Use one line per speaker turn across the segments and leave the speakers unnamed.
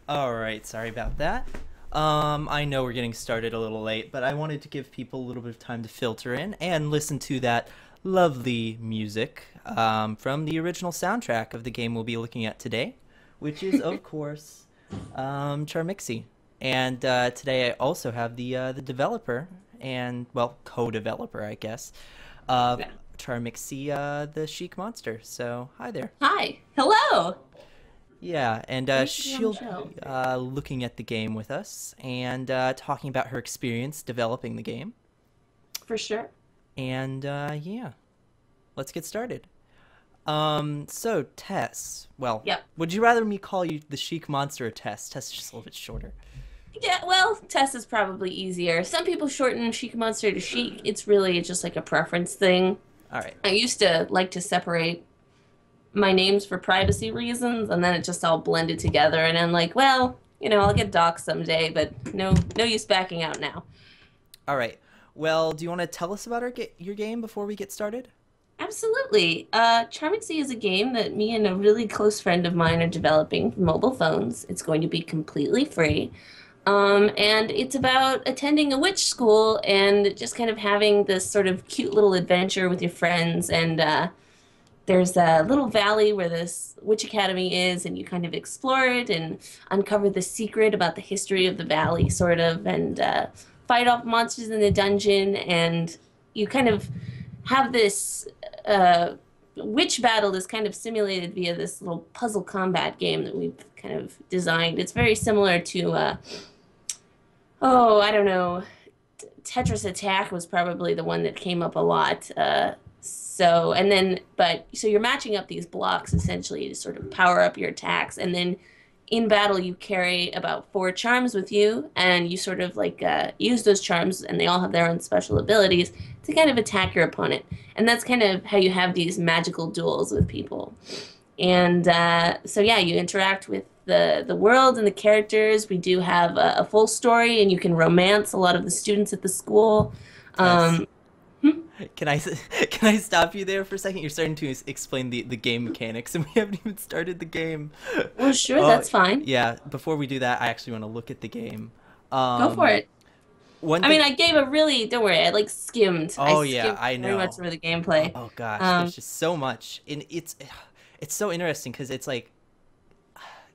All right, sorry about that. I know we're getting started a little late, but I wanted to give people a little bit of time to filter in and listen to that lovely music from the original soundtrack of the game we'll be looking at today, which is, of course, Charmixy. And today I also have the developer and, well, co-developer, I guess, of
Yeah.
Charmixy, the Chic Monster. So, hi there.
Hi. Hello.
Yeah, and
Nice to be on the
she'll
show.
be looking at the game with us and talking about her experience developing the game.
For sure.
And yeah, let's get started. So Tess, well,
Yep.
would you rather me call you the Chic Monster or Tess? Tess is just a little bit shorter.
Yeah, well, Tess is probably easier. Some people shorten Chic Monster to Chic. It's really just like a preference thing.
All right.
I used to like to separate my names for privacy reasons, and then it just all blended together. And I'm like, well, I'll get doxxed someday, but no use backing out now.
All right. Well, do you want to tell us about your game before we get started?
Absolutely. Charmixy is a game that me and a really close friend of mine are developing for mobile phones. It's going to be completely free. And it's about attending a witch school and just kind of having this sort of cute little adventure with your friends. And there's a little valley where this witch academy is, and you kind of explore it and uncover the secret about the history of the valley, sort of, and fight off monsters in the dungeon. And you kind of have this witch battle that's kind of simulated via this little puzzle combat game that we've kind of designed. It's very similar to oh, I don't know. Tetris Attack was probably the one that came up a lot. So you're matching up these blocks essentially to sort of power up your attacks, and then in battle you carry about four charms with you, and you sort of like use those charms, and they all have their own special abilities to kind of attack your opponent, and that's kind of how you have these magical duels with people. And so yeah, you interact with the world and the characters. We do have a full story, and you can romance a lot of the students at the school.
Tess,
Um,
can I can I stop you there for a second? You're starting to explain the game mechanics, and we haven't even started the game.
well, sure,
Oh,
that's fine.
yeah. Before we do that, I actually want to look at the game.
Go for
Um,
it.
one
I mean,
thing.
I gave a really, don't worry, I like skimmed. I
Oh yeah,
skimmed
I
very much
know.
over the gameplay.
Oh gosh,
Um,
there's just so much, and it's so interesting because it's like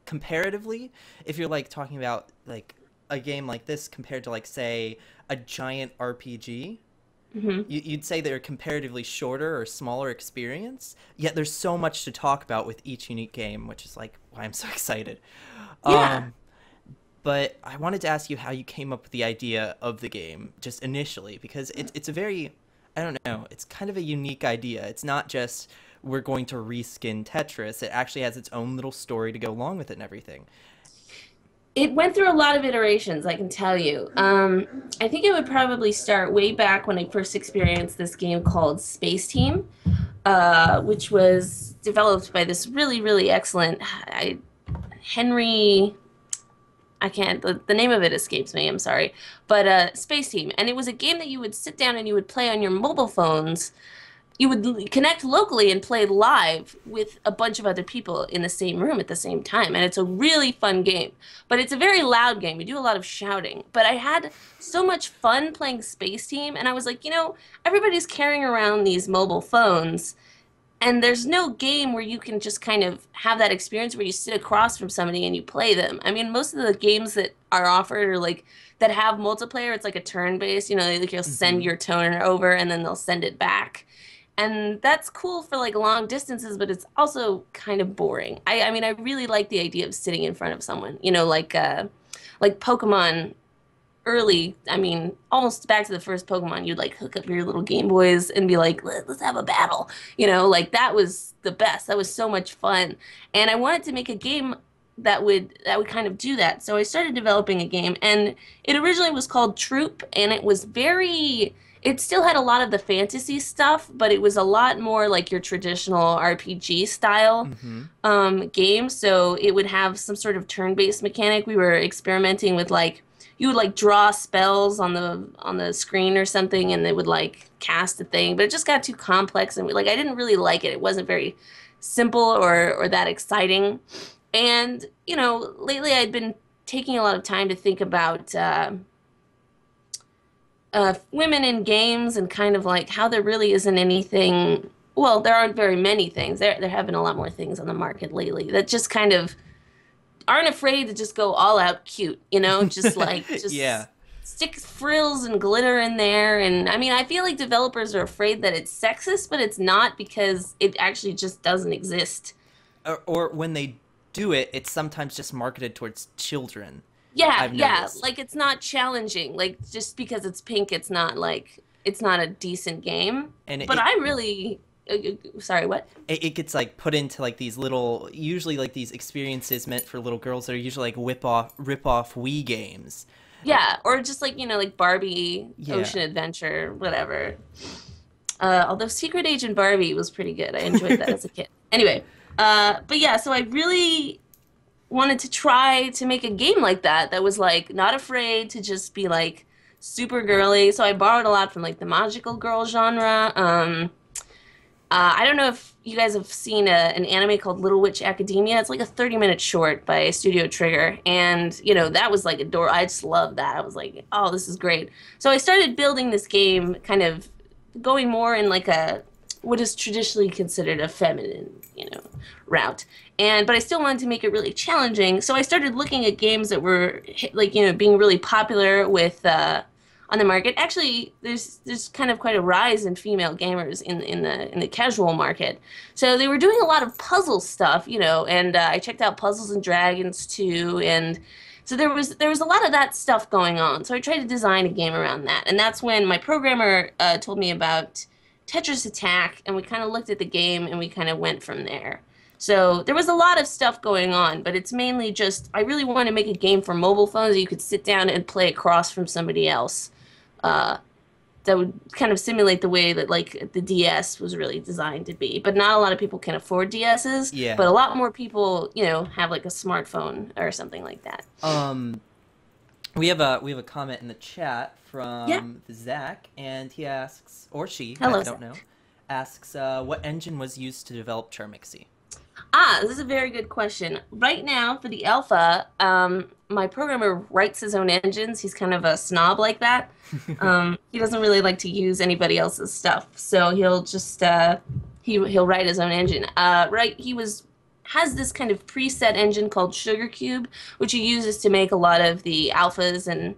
comparatively, if you're like talking about like a game like this compared to like say a giant RPG,
mhm.
you'd say they're comparatively shorter or smaller experience. Yet there's so much to talk about with each unique game, which is like why I'm so excited.
Yeah.
Um, but I wanted to ask you how you came up with the idea of the game just initially, because it's a very, I don't know, it's kind of a unique idea. It's not just we're going to reskin Tetris. It actually has its own little story to go along with it and everything.
It went through a lot of iterations, I can tell you. I think it would probably start way back when I first experienced this game called Space Team, which was developed by this really, really excellent Henry. I can't. The name of it escapes me. I'm sorry, but Space Team, and it was a game that you would sit down and you would play on your mobile phones. You would connect locally and play live with a bunch of other people in the same room at the same time. And it's a really fun game. But it's a very loud game. You do a lot of shouting. But I had so much fun playing Space Team. And I was like, everybody's carrying around these mobile phones. And there's no game where you can just kind of have that experience where you sit across from somebody and you play them. I mean, most of the games that are offered are like that have multiplayer. It's like a turn-based, like you'll send
Hmm.
your toner over and then they'll send it back. And that's cool for like long distances, but it's also kind of boring. I mean, I really like the idea of sitting in front of someone, like Pokemon early. I mean, almost back to the first Pokemon, you'd like hook up your little Game Boys and be like, let's have a battle. Like that was the best. That was so much fun. And I wanted to make a game that would kind of do that. So I started developing a game, and it originally was called Troop, and it still had a lot of the fantasy stuff, but it was a lot more like your traditional RPG style
Hmm.
game. So it would have some sort of turn-based mechanic. We were experimenting with like you would like draw spells on the screen or something, and they would like cast a thing, but it just got too complex, and like I didn't really like it. It wasn't very simple or that exciting. And, lately I'd been taking a lot of time to think about women in games and kind of like how there really isn't anything. Well, there aren't very many things. There have been a lot more things on the market lately that just kind of aren't afraid to just go all out cute, just like
Yeah.
just stick frills and glitter in there. And I mean, I feel like developers are afraid that it's sexist, but it's not because it actually just doesn't exist.
Or when they do it, it's sometimes just marketed towards children.
Yeah,
I've
yeah,
noticed.
like it's not challenging. Like just because it's pink, it's not a decent game.
And
But I really sorry, what?
it gets like put into like these little, usually like these experiences meant for little girls that are usually like rip off Wii games.
Yeah, or just like, like Barbie,
Yeah.
Ocean Adventure, whatever. Although Secret Agent Barbie was pretty good. I enjoyed that as a kid. Anyway, but yeah, so I really wanted to try to make a game like that was like not afraid to just be like super girly. So I borrowed a lot from like the magical girl genre. I don't know if you guys have seen an anime called Little Witch Academia. It's like a 30-minute short by Studio Trigger. And, that was like adorable. I just loved that. I was like, oh, this is great. So I started building this game kind of going more in like what is traditionally considered a feminine, route. But I still wanted to make it really challenging. So I started looking at games that were like, being really popular with on the market. Actually, there's kind of quite a rise in female gamers in the casual market. So they were doing a lot of puzzle stuff, and I checked out Puzzles and Dragons too, and so there was a lot of that stuff going on. So I tried to design a game around that, and that's when my programmer told me about Tetris Attack, and we kind of looked at the game and we kind of went from there. So there was a lot of stuff going on, but it's mainly just I really want to make a game for mobile phones that you could sit down and play across from somebody else. Uh, that would kind of simulate the way that like the DS was really designed to be. But not a lot of people can afford DSs,
Yeah.
but a lot more people, have like a smartphone or something like that.
Um, we have a comment in the chat
Yeah.
from Zach, and he asks, or she, I
Hello,
don't know,
Zach.
asks, what engine was used to develop Charmixy?
This is a very good question. Right now, for the alpha, my programmer writes his own engines. He's kind of a snob like that. He doesn't really like to use anybody else's stuff, so he'll just he'll write his own engine. Right, has this kind of preset engine called Sugar Cube, which he uses to make a lot of the alphas and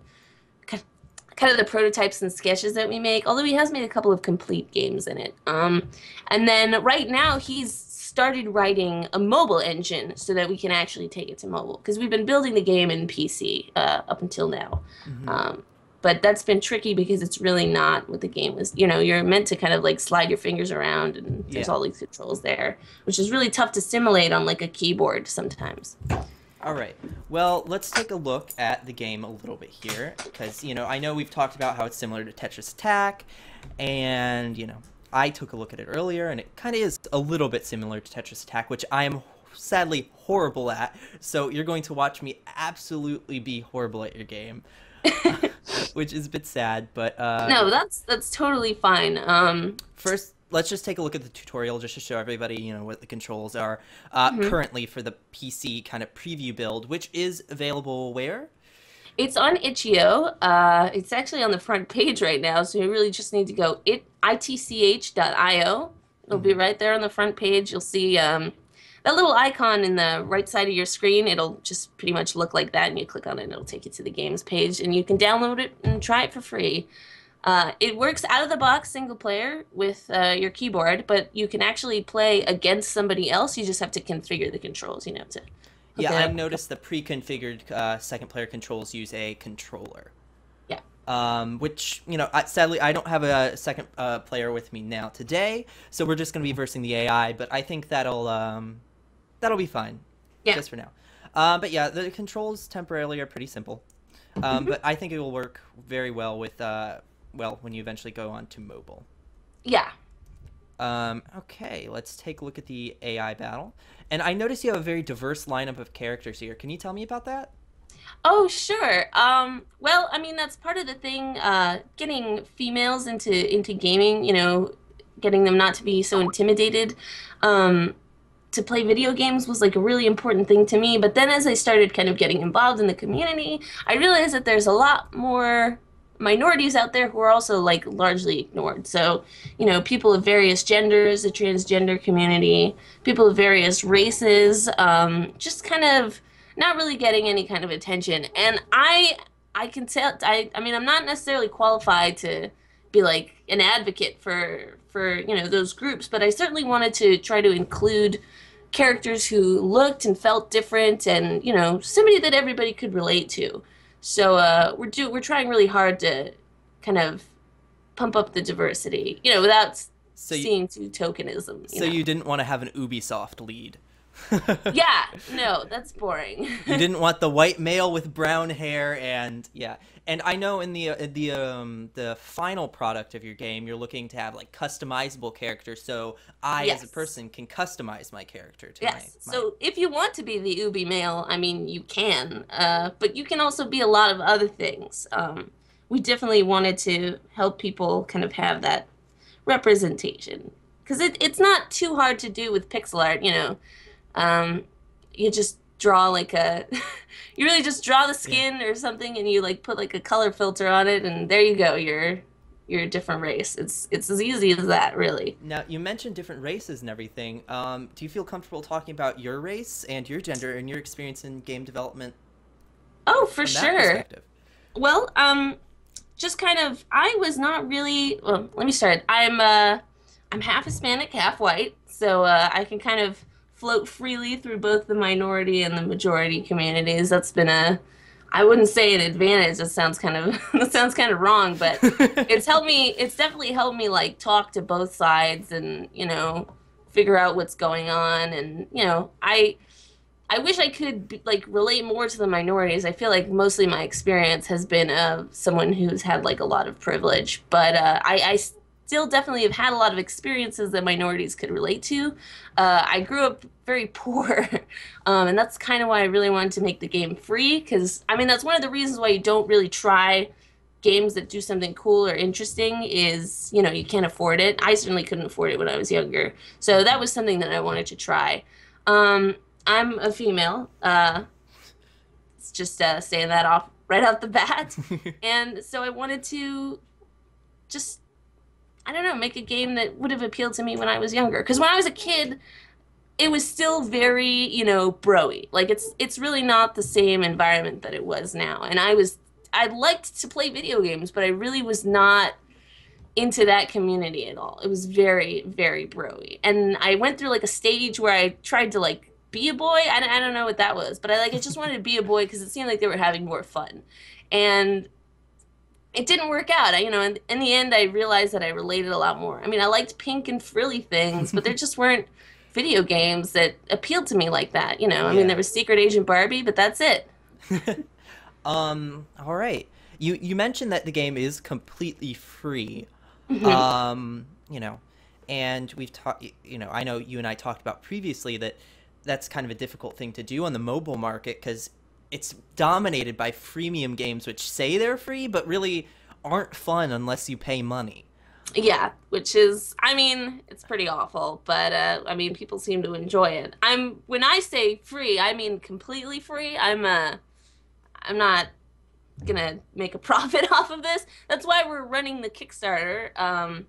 kind of the prototypes and sketches that we make, although he has made a couple of complete games in it. And then right now he's started writing a mobile engine so that we can actually take it to mobile because we've been building the game in PC up until now.
Hmm.
But that's been tricky because it's really not what the game was. You're meant to kind of like slide your fingers around and there's
Yeah.
all these controls there, which is really tough to simulate on like a keyboard sometimes.
All right. Well, let's take a look at the game a little bit here, because, I know we've talked about how it's similar to Tetris Attack, and, I took a look at it earlier, and it kind of is a little bit similar to Tetris Attack, which I am sadly horrible at, so you're going to watch me absolutely be horrible at your game, which is a bit sad, but,
No, that's totally fine.
first, let's just take a look at the tutorial just to show everybody, what the controls are
Mhm.
currently for the PC kind of preview build, which is available where?
It's on itch.io. It's actually on the front page right now, so you really just need to go itch.io. It'll be
Mhm.
right there on the front page. You'll see that little icon in the right side of your screen. It'll just pretty much look like that, and you click on it, and it'll take you to the games page, and you can download it and try it for free. It works out of the box single player with your keyboard, but you can actually play against somebody else. You just have to configure the controls, to hook
Yeah,
it
I
up.
noticed the pre-configured second player controls use a controller.
Yeah.
Which, sadly, I don't have a second player with me now today, so we're just going to be versing the AI, but I think that'll be fine,
Yeah.
just for now. But yeah, the controls temporarily are pretty simple, but I think it will work very well with, when you eventually go on to mobile.
Yeah.
Okay, let's take a look at the AI battle. And I notice you have a very diverse lineup of characters here. Can you tell me about that?
Oh, sure. Well, I mean, that's part of the thing, getting females into gaming, getting them not to be so intimidated. Um, to play video games was like a really important thing to me. But then as I started kind of getting involved in the community, I realized that there's a lot more minorities out there who are also like largely ignored. So, you know, people of various genders, the transgender community, people of various races, just kind of not really getting any kind of attention. And I can tell, I mean, I'm not necessarily qualified to be like an advocate for, you know, those groups, but I certainly wanted to try to include characters who looked and felt different and, you know, somebody that everybody could relate to. So we're trying really hard to kind of pump up the diversity, you know, without seeing too tokenism.
So you didn't want to have an Ubisoft lead.
Yeah, no, that's boring.
You didn't want the white male with brown hair, and yeah. And I know in the final product of your game, you're looking to have like customizable characters, so I as a person can customize my character to
yes. So if you want to be the Ubi male, I mean, you can, but you can also be a lot of other things. We definitely wanted to help people kind of have that representation, because it's not too hard to do with pixel art, you know. You just draw like a you really just draw the skin or something, and you like put like a color filter on it, and there you go, you're a different race. It's as easy as that, really.
Now, you mentioned different races and everything. Do you feel comfortable talking about your race and your gender and your experience in game development?
Oh, for sure. Well, just kind of, I was not really, well, let me start. I'm half Hispanic, half white, so I can kind of float freely through both the minority and the majority communities. That's been I wouldn't say an advantage. That sounds kind of wrong, but it's definitely helped me like talk to both sides and, you know, figure out what's going on. And, you know, I wish I could like relate more to the minorities. I feel like mostly my experience has been someone who's had like a lot of privilege, but I still definitely have had a lot of experiences that minorities could relate to. I grew up very poor, and that's kind of why I really wanted to make the game free, because, I mean, that's one of the reasons why you don't really try games that do something cool or interesting is, you know, you can't afford it. I certainly couldn't afford it when I was younger, so that was something that I wanted to try. I'm a female. It's just saying that off right off the bat. And so I wanted to just, I don't know, make a game that would have appealed to me when I was younger. Because when I was a kid, it was still very, you know, bro-y. Like, it's really not the same environment that it was now. And I liked to play video games, but I really was not into that community at all. It was very, very bro-y. And I went through, like, a stage where I tried to, like, be a boy. I don't know what that was. But I just wanted to be a boy because it seemed like they were having more fun. And it didn't work out. You know, in the end, I realized that I related a lot more. I mean, I liked pink and frilly things, but there just weren't video games that appealed to me like that. You know, I mean, there was Secret Agent Barbie, but that's it.
All right. You mentioned that the game is completely free.
Mm-hmm.
You know, and we've talked. You know, I know you and I talked about previously that that's kind of a difficult thing to do on the mobile market because it's dominated by freemium games which say they're free but really aren't fun unless you pay money.
Yeah, which is, I mean, it's pretty awful, but I mean, people seem to enjoy it. When I say free, I mean completely free. I'm not gonna make a profit off of this. That's why we're running the Kickstarter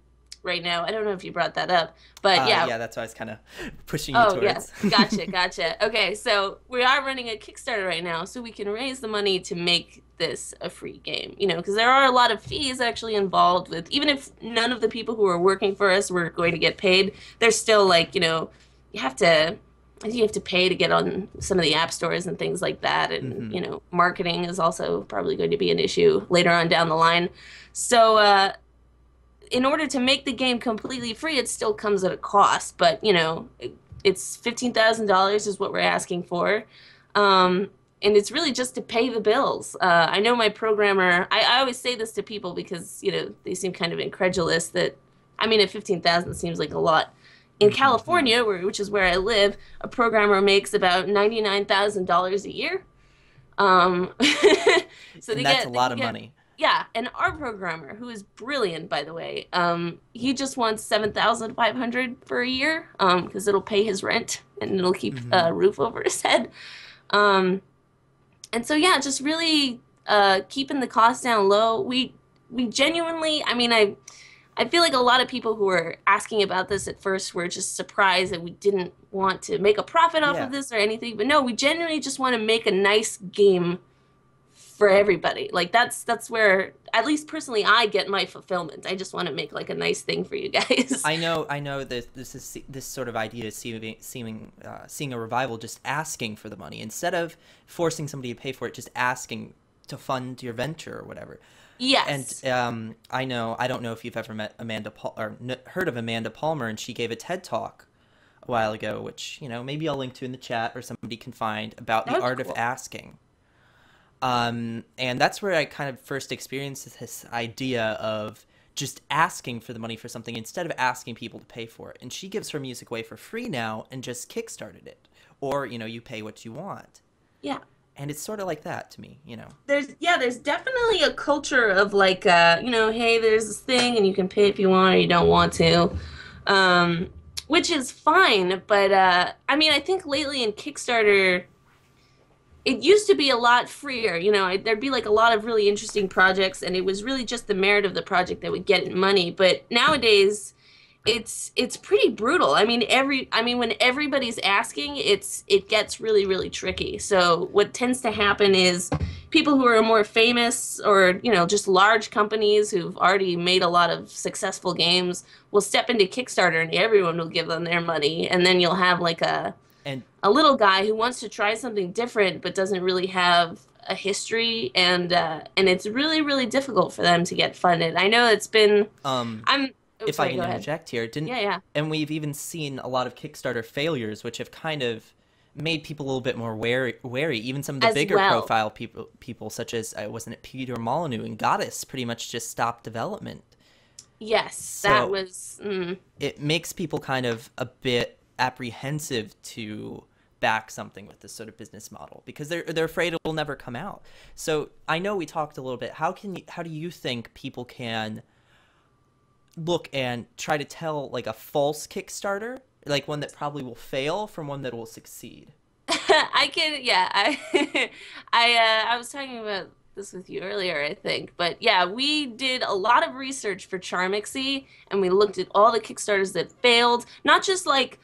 right now. I don't know if you brought that up, but yeah.
Yeah, that's why I was kind of pushing you towards.
Oh, yeah. Gotcha. Okay, so we are running a Kickstarter right now, so we can raise the money to make this a free game. You know, because there are a lot of fees actually involved with, even if none of the people who are working for us were going to get paid, there's still like, you know, I think you have to pay to get on some of the app stores and things like that. And, you know, marketing is also probably going to be an issue later on down the line. So, in order to make the game completely free, it still comes at a cost. But, you know, it's $15,000 is what we're asking for. And it's really just to pay the bills. I know my programmer, I always say this to people because, you know, they seem kind of incredulous that, I mean, at $15,000 seems like a lot. In California, which is where I live, a programmer makes about $99,000 a year. So
that's a lot of money.
yeah, an art programmer who is brilliant, by the way. He just wants 7,500 for a year, because it'll pay his rent and it'll keep
Hmm.
a roof over his head. Um, and so yeah, just really keeping the cost down low. We genuinely, I mean, I feel like a lot of people who were asking about this at first were just surprised that we didn't want to make a profit off of
Yeah.
this or anything. But no, we genuinely just want to make a nice game for everybody. Like that's where, at least personally, I get my fulfillment. I just want to make like a nice thing for you guys.
I know that this sort of idea is seeing a revival, just asking for the money instead of forcing somebody to pay for it, just asking to fund your venture or whatever. And
Yes.
I don't know if you've ever met heard of Amanda Palmer, and she gave a TED talk a while ago, which maybe I'll link to in the chat or somebody can find, about
That
the
would be
art of
cool.
asking. And that's where I kind of first experienced this idea of just asking for the money for something instead of asking people to pay for it. And she gives her music away for free now and just kickstarted it. Or, you pay what you want.
Yeah.
And it's sort of like that to me.
There's definitely a culture of like hey, there's this thing and you can pay if you want or you don't want to. Which is fine, but I mean, I think lately in Kickstarter it used to be a lot freer. There'd be like a lot of really interesting projects, and it was really just the merit of the project that would get money. But nowadays, it's pretty brutal. I mean, when everybody's asking, it gets really really tricky. So what tends to happen is people who are more famous, or just large companies who've already made a lot of successful games, will step into Kickstarter, and everyone will give them their money, and then you'll have like
And
a little guy who wants to try something different but doesn't really have a history, and it's really really difficult for them to get funded. I know it's been
um,
I'm oh,
if I
sorry,
can
go ahead.
interject here, didn't
Yeah, yeah.
and we've even seen a lot of Kickstarter failures, which have kind of made people a little bit more wary. Even some of the
As
bigger
well.
profile people such as wasn't it Peter Molyneux and Goddess, pretty much just stopped development.
Yes, that
So
was
it makes people kind of a bit apprehensive to back something with this sort of business model because they're afraid it will never come out. So I know we talked a little bit. How do you think people can look and try to tell like a false Kickstarter, like one that probably will fail, from one that will succeed?
I can, yeah. I was talking about this with you earlier, I think. But yeah, we did a lot of research for Charmixy, and we looked at all the Kickstarters that failed, not just like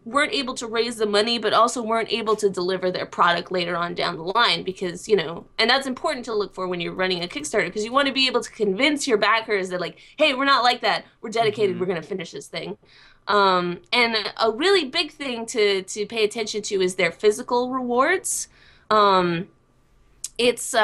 weren't able to raise the money, but also weren't able to deliver their product later on down the line, because, and that's important to look for when you're running a Kickstarter, because you want to be able to convince your backers that, like, hey, we're not like that. We're dedicated.
Mm-hmm.
We're going to finish this thing. And a really big thing to pay attention to is their physical rewards. Um, it's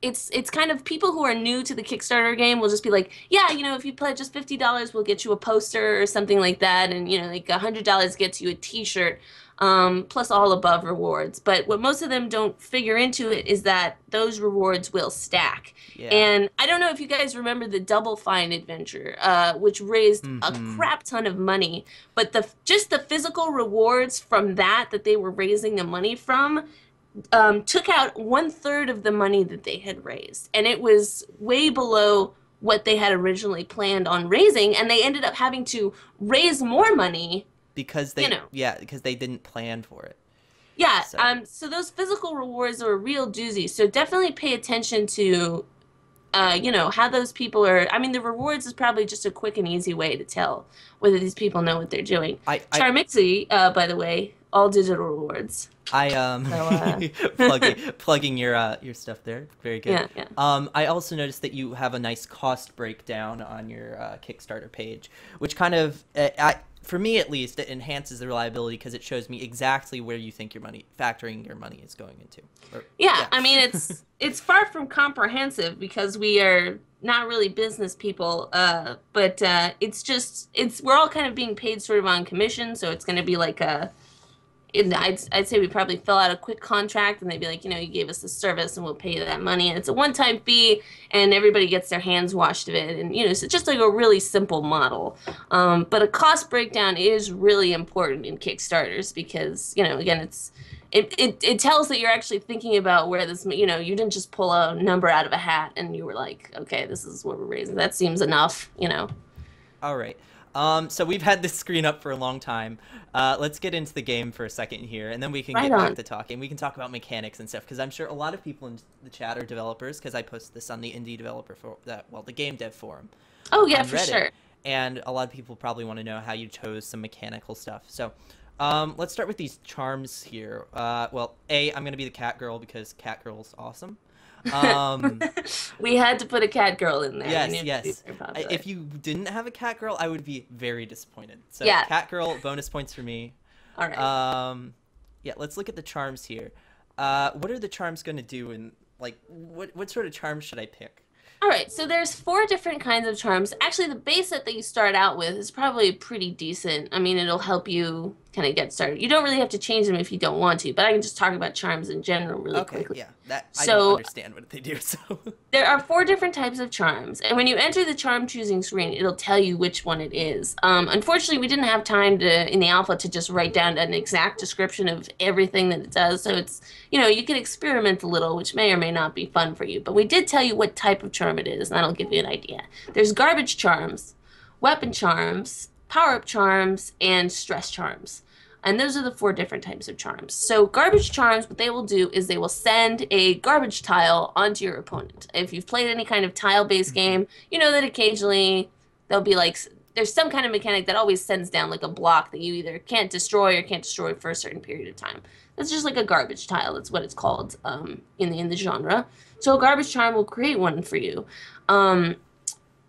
it's kind of people who are new to the Kickstarter game will just be like, yeah, if you pledge just $50, we'll get you a poster or something like that, and like $100 gets you a T-shirt, plus all above rewards. But what most of them don't figure into it is that those rewards will stack.
Yeah.
And I don't know if you guys remember the Double Fine adventure, which raised a
Mm-hmm.
crap ton of money, but just the physical rewards from that they were raising the money from, took out 1/3 of the money that they had raised, and it was way below what they had originally planned on raising, and they ended up having to raise more money.
Because
You
they
know,
yeah because they didn't plan for it.
yeah.
So
So those physical rewards are a real doozy. So definitely pay attention to, how those people are. I mean, the rewards is probably just a quick and easy way to tell whether these people know what they're doing.
I
Charmixy, by the way, all digital rewards.
I
So,
plugging your stuff there. Very good.
yeah, yeah.
I also noticed that you have a nice cost breakdown on your Kickstarter page, which kind of for me at least, it enhances the reliability because it shows me exactly where you think factoring your money is going into.
Yeah, I mean it's far from comprehensive because we are not really business people, but we're all kind of being paid sort of on commission, so it's going to be like I'd say we probably fill out a quick contract, and they'd be like, you gave us this service and we'll pay you that money, and it's a one-time fee, and everybody gets their hands washed of it, and so just like a really simple model. But a cost breakdown is really important in Kickstarters because again, it tells that you're actually thinking about where this, you know, you didn't just pull a number out of a hat and you were like, okay, this is what we're raising. That seems enough, you know.
All right. So we've had this screen up for a long time. Let's get into the game for a second here, and then we can
Right
get back
on.
to talking. We can talk about mechanics and stuff, because I'm sure a lot of people in the chat are developers, because I posted this on the indie developer for the game dev forum
Oh yeah,
on
for
Reddit,
sure.
and a lot of people probably want to know how you chose some mechanical stuff. So, let's start with these charms here. Well, I'm gonna be the cat girl because cat girl's awesome. Um,
We had to put a cat girl in there. We
Yes,
knew it would be
yes.
very popular.
If you didn't have a cat girl, I would be very disappointed. So,
Yeah.
cat girl, bonus points for me.
All right.
Yeah, let's look at the charms here. What are the charms going to do, and like, what sort of charms should I pick?
All right, so there's 4 different kinds of charms. Actually, the base set that you start out with is probably pretty decent. I mean, it'll help you kind of get started. You don't really have to change them if you don't want to, but I can just talk about charms in general really
Okay,
quickly.
yeah, that I don't
So
understand what they do. So,
there are 4 different types of charms, and when you enter the charm choosing screen, it'll tell you which one it is. Unfortunately, we didn't have time in the alpha to just write down an exact description of everything that it does, so it's, you know, you can experiment a little, which may or may not be fun for you, but we did tell you what type of charm it is, and that'll give you an idea. There's garbage charms, weapon charms, power-up charms, and stress charms. And those are the 4 different types of charms. So garbage charms, what they will do is they will send a garbage tile onto your opponent. If you've played any kind of tile-based game, you know that occasionally there'll be like, there's some kind of mechanic that always sends down like a block that you either can't destroy or can't destroy for a certain period of time. That's just like a garbage tile. That's what it's called in the genre. So a garbage charm will create one for you.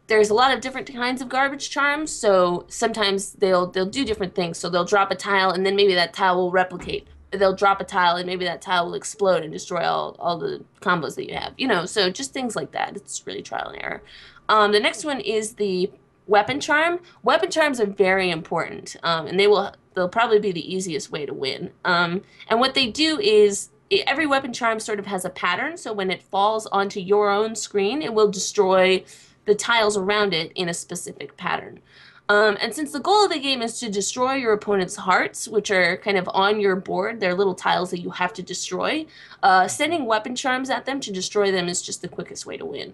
There's a lot of different kinds of garbage charms, so sometimes they'll do different things. So they'll drop a tile, and then maybe that tile will replicate. They'll drop a tile, and maybe that tile will explode and destroy all the combos that you have. You know, so just things like that. It's really trial and error. The next one is the weapon charm. Weapon charms are very important, and they'll probably be the easiest way to win. And what they do is every weapon charm sort of has a pattern, so when it falls onto your own screen, it will destroy the tiles around it in a specific pattern. And since the goal of the game is to destroy your opponent's hearts, which are kind of on your board, they're little tiles that you have to destroy, sending weapon charms at them to destroy them is just the quickest way to win.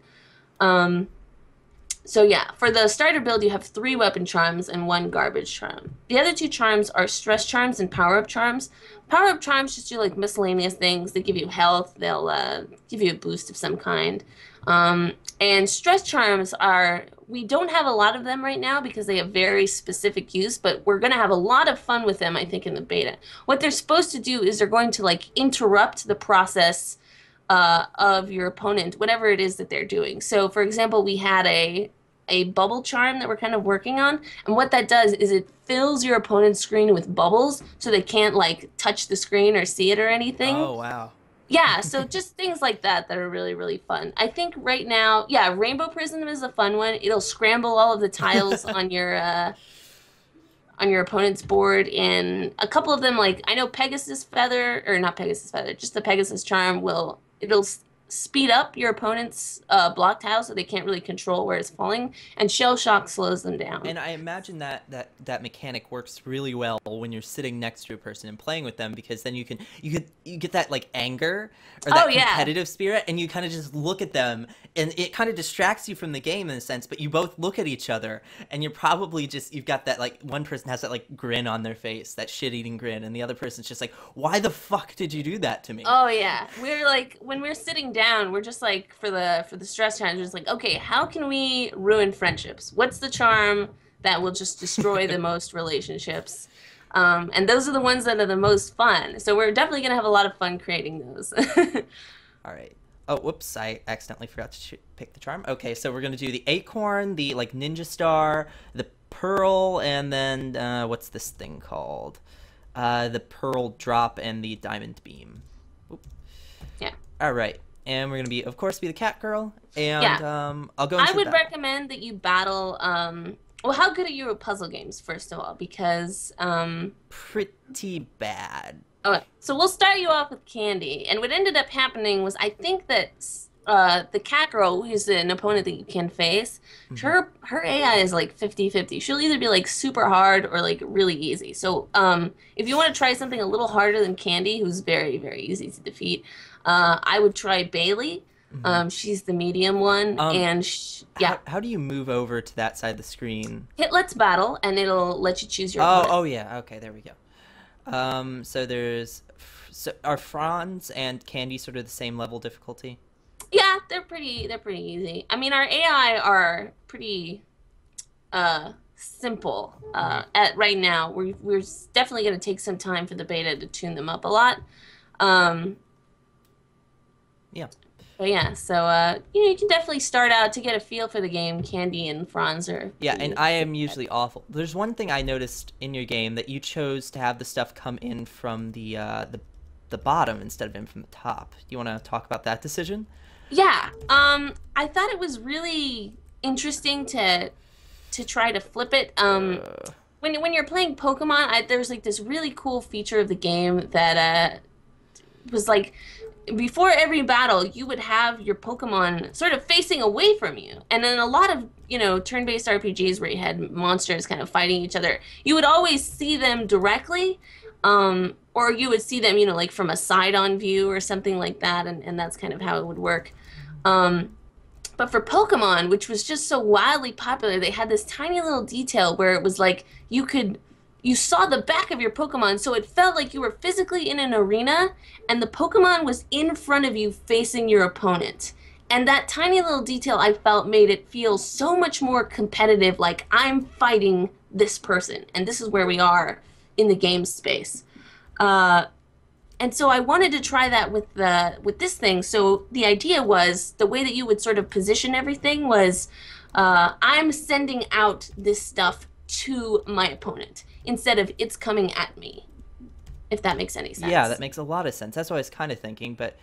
So yeah, for the starter build, you have 3 weapon charms and 1 garbage charm. The other 2 charms are stress charms and power-up charms. Power-up charms just do like miscellaneous things. They give you health. They'll give you a boost of some kind. And stress charms we don't have a lot of them right now because they have very specific use, but we're going to have a lot of fun with them, I think, in the beta. What they're supposed to do is they're going to like interrupt the process of your opponent, whatever it is that they're doing. So, for example, we had a bubble charm that we're kind of working on, and what that does is it fills your opponent's screen with bubbles so they can't like touch the screen or see it or anything.
oh wow.
Yeah, so just things like that are really, really fun. I think right now, yeah, Rainbow Prism is a fun one. It'll scramble all of the tiles on your opponent's board, and a couple of them, like I know Pegasus Feather, or not Pegasus Feather, just the Pegasus Charm it'll speed up your opponent's block tile so they can't really control where it's falling, and Shell Shock slows them down.
And I imagine that mechanic works really well when you're sitting next to a person and playing with them, because then you get that like anger or that competitive spirit, and you kind of just look at them, and it kind of distracts you from the game in a sense. But you both look at each other, and you're probably you've got that like one person has that like grin on their face, that shit-eating grin, and the other person's just like, why the fuck did you do that to me?
Oh yeah, we're like when we're sitting down, we're just like for the stress challenge, just like, okay, how can we ruin friendships? What's the charm that will just destroy the most relationships? And those are the ones that are the most fun. So we're definitely gonna have a lot of fun creating those.
All right. Oh, whoops! I accidentally forgot to pick the charm. Okay, so we're gonna do the acorn, the like ninja star, the pearl, and then what's this thing called? The pearl drop and the diamond beam. Oop.
Yeah.
All right. And we're gonna be, of course, the cat girl, and I'll go into
I would
battle.
recommend that you battle. Well, how good are you at puzzle games, first of all? Because
pretty bad.
okay, so we'll start you off with Candy, and what ended up happening was I think that the cat girl, who's an opponent that you can face,
Hmm.
her AI is like 50-50. She'll either be like super hard or like really easy. So if you want to try something a little harder than Candy, who's very, very easy to defeat, I would try Bailey.
Hmm.
She's the medium one,
Um,
and yeah,
how do you move over to that side of the screen?
hit Let's Battle, and it'll let you choose your
Oh,
opponent.
oh yeah. Okay, there we go. So so are Franz and Candy sort of the same level difficulty?
Yeah, they're pretty easy. I mean, our AI are pretty simple.
Hmm.
At right now, we're definitely going to take some time for the beta to tune them up a lot. Um,
Yeah.
but yeah, so you can definitely start out to get a feel for the game. Candy and Franz are
Yeah, and
pretty.
I am usually awful. There's one thing I noticed in your game that you chose to have the stuff come in from the bottom instead of in from the top. You want to talk about that decision?
Yeah. I thought it was really interesting to try to flip it.
Uh,
When you're playing Pokemon, there's like this really cool feature of the game that was like before every battle, you would have your Pokemon sort of facing away from you. And then a lot of, turn-based RPGs where you had monsters kind of fighting each other, you would always see them directly, or you would see them, like from a side-on view or something like that, and that's kind of how it would work. Um, but for Pokemon, which was just so wildly popular, they had this tiny little detail where it was like you saw the back of your Pokemon, so it felt like you were physically in an arena and the Pokemon was in front of you facing your opponent. And that tiny little detail I felt made it feel so much more competitive, like I'm fighting this person, and this is where we are in the game space. Uh, and so I wanted to try that with this thing. So the idea was the way that you would sort of position everything was I'm sending out this stuff to my opponent instead of it's coming at me, if that makes any
yeah,
sense.
that makes a lot of sense. That's what I was kind of thinking, but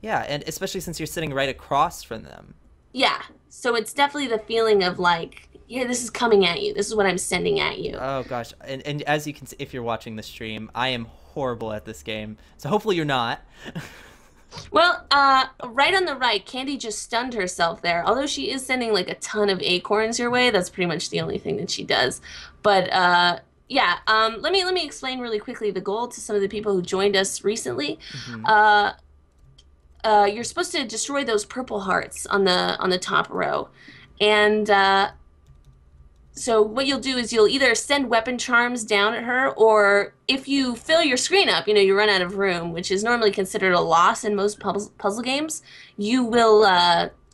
yeah, and especially since you're sitting right across from them.
Yeah. So it's definitely the feeling of like, yeah, this is coming at you. This is what I'm sending at you.
Oh gosh, and as you can see, if you're watching the stream, I am horrible at this game. So hopefully you're not.
Well, right on the right, Candy just stunned herself there. Although she is sending like a ton of acorns your way, that's pretty much the only thing that she does. But yeah, let me explain really quickly the goal to some of the people who joined us recently.
Hmm.
Uh, you're supposed to destroy those purple hearts on the top row, and so what you'll do is you'll either send weapon charms down at her, or if you fill your screen up, you run out of room, which is normally considered a loss in most puzzle games. You will,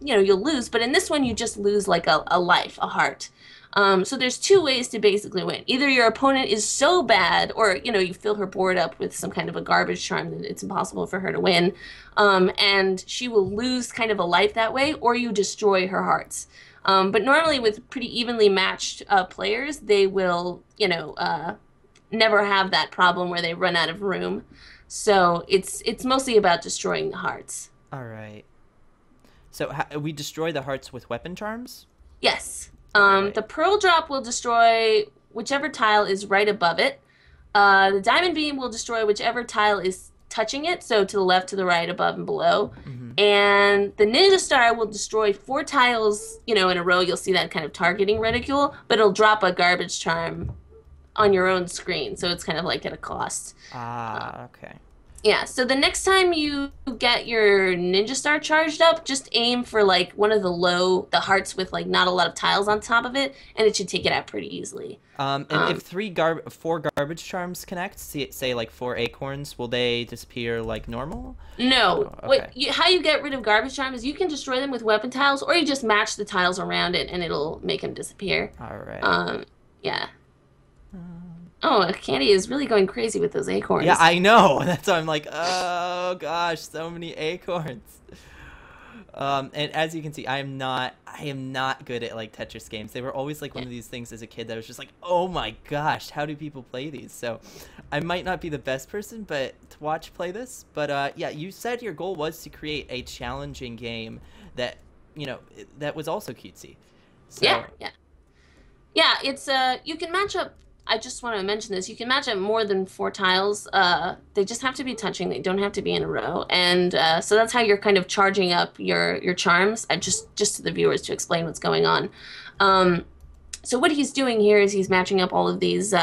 you'll lose. But in this one, you just lose like a life, a heart. So there's two ways to basically win. Either your opponent is so bad, or you fill her board up with some kind of a garbage charm that it's impossible for her to win, and she will lose kind of a life that way, or you destroy her hearts. But normally with pretty evenly matched players, they will, never have that problem where they run out of room. So it's mostly about destroying the hearts.
All right. So we destroy the hearts with weapon charms.
Yes.
All right.
The pearl drop will destroy whichever tile is right above it. The diamond beam will destroy whichever tile is touching it, so to the left, to the right, above, and below.
Hmm.
And the ninja star will destroy 4 tiles, in a row. You'll see that kind of targeting reticule, but it'll drop a garbage charm on your own screen, so it's kind of like at a cost. Uh,
Ah, okay.
yeah, so the next time you get your ninja star charged up, just aim for like one of the hearts with like not a lot of tiles on top of it, and it should take it out pretty easily.
And if four garbage charms connect, say like 4 acorns, will they disappear like normal?
No,
Oh, okay.
how you get rid of garbage charms is you can destroy them with weapon tiles, or you just match the tiles around it, and it'll make them disappear.
All right.
Yeah. Oh, Candy is really going crazy with those
Yeah,
acorns.
I know. That's why I'm like, oh gosh, so many acorns. And as you can see, I am not good at like Tetris games. They were always like one
Yeah.
of these things as a kid that was just like, oh my gosh, how do people play these? So I might not be the best person, but to watch play this. But yeah, you said your goal was to create a challenging game that that was also cutesy. So
Yeah, yeah. Yeah, it's you can match up. I just want to mention this. You can match up more than 4 tiles. They just have to be touching. They don't have to be in a row. And so that's how you're kind of charging up your charms. Just to the viewers to explain what's going on. So what he's doing here is he's matching up all of these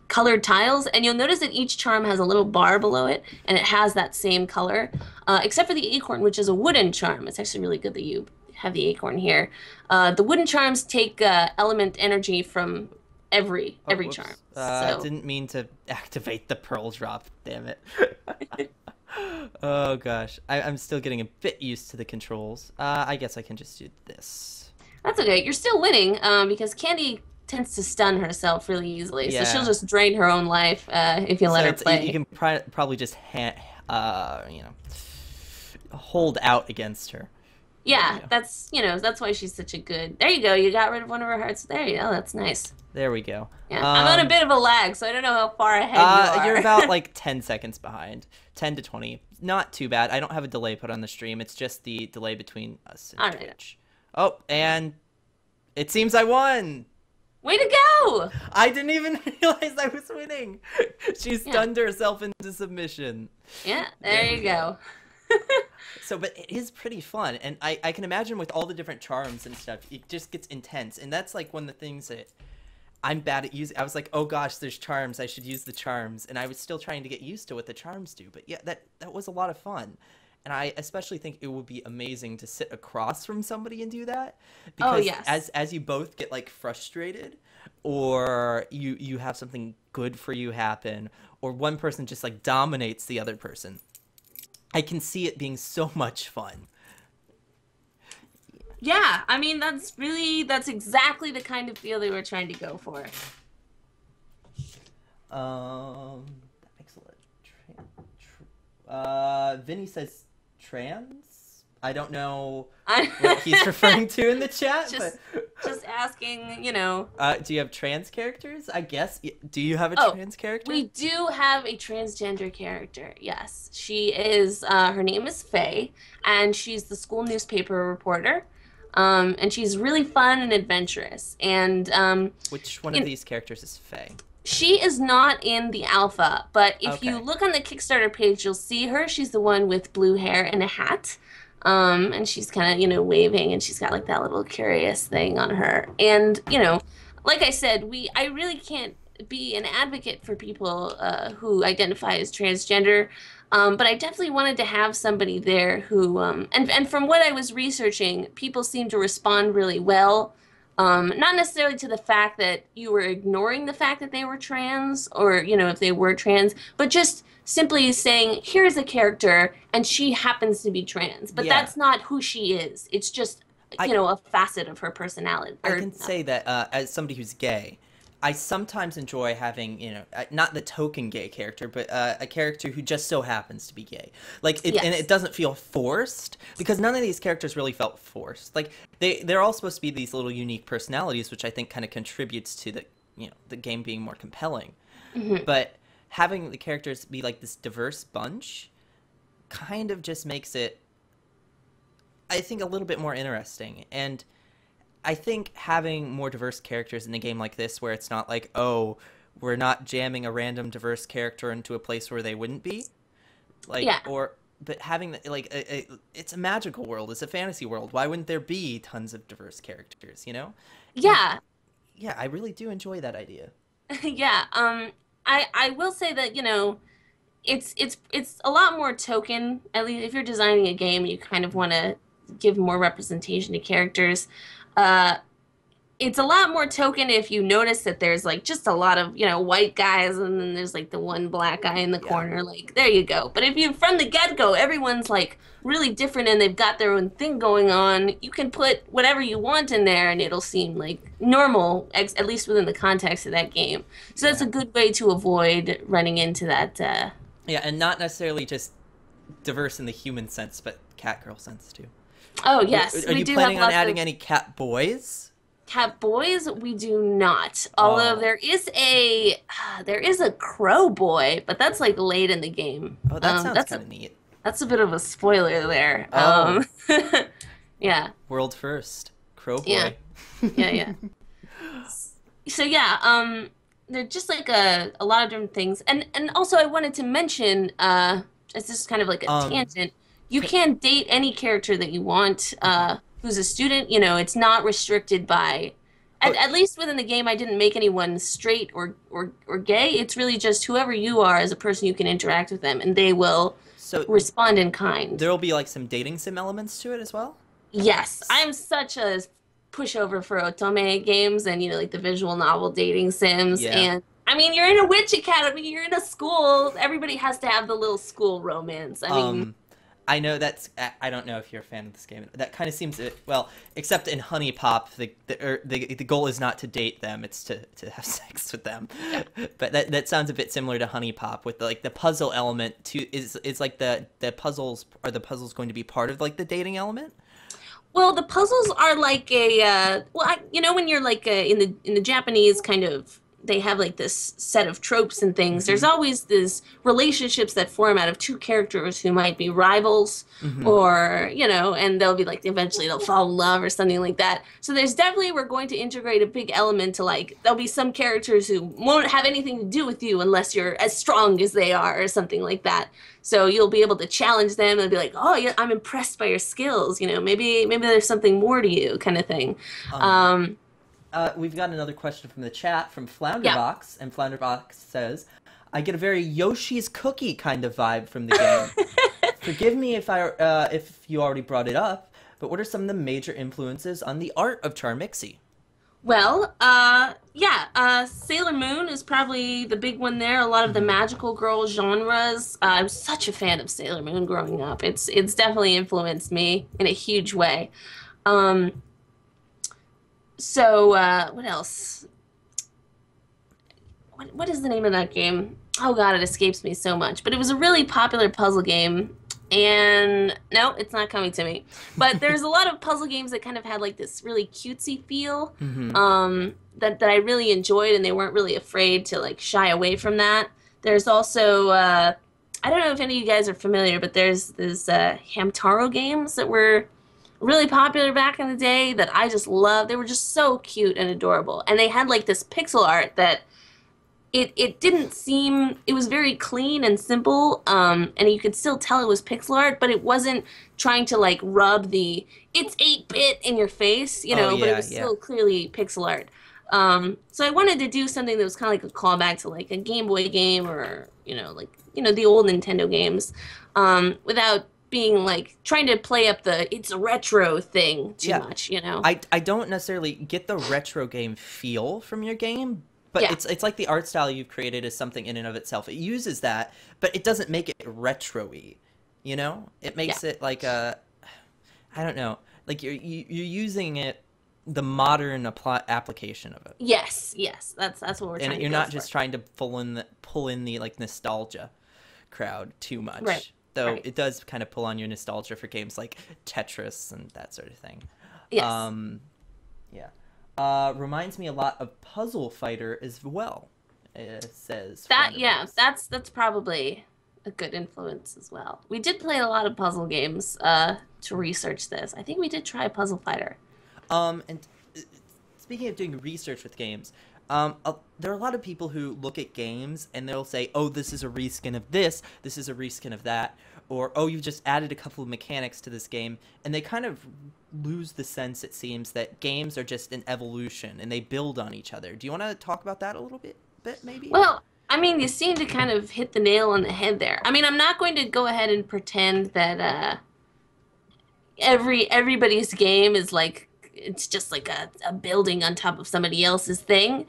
colored tiles, and you'll notice that each charm has a little bar below it, and it has that same color, except for the acorn, which is a wooden charm. It's actually really good that you have the acorn here. The wooden charms take element energy from every charm.
I didn't mean to activate the pearl drop, damn it. Oh gosh, I'm still getting a bit used to the controls. I guess I can just do this.
That's okay. You're still winning because Candy tends to stun herself really easily, so she'll just drain her own life if you let her play.
You can probably just hold out against her.
Yeah, that's why she's such a good. There you go. You got rid of one of her hearts. There you go. That's nice.
There we go.
Yeah, I'm on a bit of a lag, so I don't know how far ahead you are.
You're about like 10 seconds behind, 10 to 20. Not too bad. I don't have a delay put on the stream. It's just the delay between us and Twitch. Oh, and it seems I won.
Way to go!
I didn't even realize I was winning. She stunned herself into submission.
Yeah, there you go.
So, but it is pretty fun, and I can imagine with all the different charms and stuff, it just gets intense, and that's like one of the things that I'm bad at using. I was like, oh gosh, there's charms, I should use the charms, and I was still trying to get used to what the charms do, but yeah, that was a lot of fun. And I especially think it would be amazing to sit across from somebody and do that. Because as you both get like frustrated, or you have something good for you happen, or one person just like dominates the other person, I can see it being so much fun.
Yeah, I mean, that's exactly the kind of feel they were trying to go for.
Excellent. Vinny says trans? I don't know what he's referring to in the chat.
Just asking, you know.
Do you have trans characters? I guess. Do you have a trans character?
We do have a transgender character, yes. She is, her name is Faye, and she's the school newspaper reporter. And she's really fun and adventurous. And
which one of these characters is Faye?
She is not in the alpha, but if you look on the Kickstarter page, you'll see her. She's the one with blue hair and a hat. And she's kind of, you know, waving, and she's got like that little curious thing on her. And, you know, like I said, I really can't be an advocate for people who identify as transgender. But I definitely wanted to have somebody there who, and from what I was researching, people seem to respond really well. Not necessarily to the fact that you were ignoring the fact that they were trans, or, you know, if they were trans, but just simply saying, here's a character, and she happens to be trans. But that's not who she is. It's just, you know, a facet of her personality.
I can say that as somebody who's gay, I sometimes enjoy having, you know, not the token gay character, but a character who just so happens to be gay. Like, and it doesn't feel forced, because none of these characters really felt forced. Like, they're all supposed to be these little unique personalities, which I think kind of contributes to the, you know, the game being more compelling. Mm-hmm. But having the characters be like this diverse bunch kind of just makes it, I think, a little bit more interesting. And I think having more diverse characters in a game like this, where it's not like, oh, we're not jamming a random diverse character into a place where they wouldn't be, like, but having like it's a magical world, it's a fantasy world. Why wouldn't there be tons of diverse characters? You know?
Yeah.
Yeah, I really do enjoy that idea.
Yeah. I will say that, you know, it's a lot more token. At least if you're designing a game, you kind of want to give more representation to characters. It's a lot more token if you notice that there's like just a lot of, you know, white guys, and then there's like the one black guy in the corner. Like, there you go. But if you, from the get-go, everyone's like really different and they've got their own thing going on, you can put whatever you want in there and it'll seem like normal, at least within the context of that game. So that's a good way to avoid running into that.
Yeah, and not necessarily just diverse in the human sense, but cat girl sense too.
Oh, yes.
Are you planning on adding any cat boys?
Cat boys, we do not. Although there is a crow boy, but that's like late in the game.
Oh, that sounds kind of neat.
That's a bit of a spoiler there. Yeah.
World first. Crow boy.
Yeah. Yeah, yeah. So yeah, they're just like a lot of different things. And also I wanted to mention, as this is kind of like a
Um,
tangent, you
ca-
can date any character that you want,
okay.
who's a student, it's not restricted by
Oh,
at least within the game I didn't make anyone straight or gay. It's really just whoever you are as a person, you can interact with them and they will
so
respond in kind.
there'll be like some dating sim elements to it as well?
Yes, I'm such a pushover for otome games and like the visual novel dating sims.
Yeah.
And I mean, you're in a witch academy, you're in a school. Everybody has to have the little school romance. I mean,
Um, I know I don't know if you're a fan of this game. That kind of seems well, except in Honey Pop, the goal is not to date them; it's to have sex with them.
yeah.
But that sounds a bit similar to Honey Pop, with like the puzzle element. Is like the puzzles, are the puzzles going to be part of like the dating element?
Well, the puzzles are like a when you're like in the Japanese kind of they have like this set of tropes and things. There's
Mm-hmm.
always this relationships that form out of two characters who might be rivals
Mm-hmm.
or, and they'll be like eventually they'll fall in love or something like that. So there's definitely we're going to integrate a big element to like there'll be some characters who won't have anything to do with you unless you're as strong as they are or something like that. So you'll be able to challenge them and be like, "Oh, yeah, I'm impressed by your skills. Maybe there's something more to you," kind of thing.
Um,
Um,
we've got another question from the chat from
yeah.
Flounderbox, and Flounderbox says, "I get a very Yoshi's Cookie kind of vibe from the game. Forgive me if you already brought it up, but what are some of the major influences on the art of Charmixy?"
Well, yeah, Sailor Moon is probably the big one there. A lot of the
Hmm.
magical girl genres. I was such a fan of Sailor Moon growing up. It's definitely influenced me in a huge way. Um, what else? What is the name of that game? Oh God, it escapes me so much. But it was a really popular puzzle game. And no, it's not coming to me. But there's a lot of puzzle games that kind of had like this really cutesy feel,
Hmm.
that I really enjoyed, and they weren't really afraid to like shy away from that. There's also I don't know if any of you guys are familiar, but there's Hamtaro games that were really popular back in the day that I just loved. They were just so cute and adorable, and they had like this pixel art that it didn't seem it was very clean and simple, and you could still tell it was pixel art, but it wasn't trying to like rub the it's 8-bit in your face,
Oh
but it
yeah,
was
yeah.
still clearly pixel art. So I wanted to do something that was kind of like a callback to like a Game Boy game or the old Nintendo games, without being like trying to play up the it's a retro thing too
Yeah.
much.
I don't necessarily get the retro game feel from your game, but
Yeah.
it's like the art style you've created is something in and of itself. It uses that, but it doesn't make it retro-y. It
Yeah.
makes it like a, I don't know, like you're using it, the modern application of it,
Yes, yes. That's what we're
and
trying to
you're
go
not
for.
just trying to pull in the like nostalgia crowd too
Right.
much. Though
Right.
it does kind of pull on your nostalgia for games like Tetris and that sort of thing.
Yes.
Um, yeah. Reminds me a lot of Puzzle Fighter as well. It says
Yeah,
Flounderbox.
that's probably a good influence as well. We did play a lot of puzzle games to research this. I think we did try Puzzle Fighter.
And speaking of doing research with games, there are a lot of people who look at games and they'll say, "Oh, this is a reskin of this is a reskin of that," or "Oh, you've just added a couple of mechanics to this game," and they kind of lose the sense, it seems, that games are just an evolution and they build on each other. Do you want to talk about that a little bit maybe?
Well, I mean, you seem to kind of hit the nail on the head there. I mean, I'm not going to go ahead and pretend that everybody's game is like it's just like a building on top of somebody else's thing,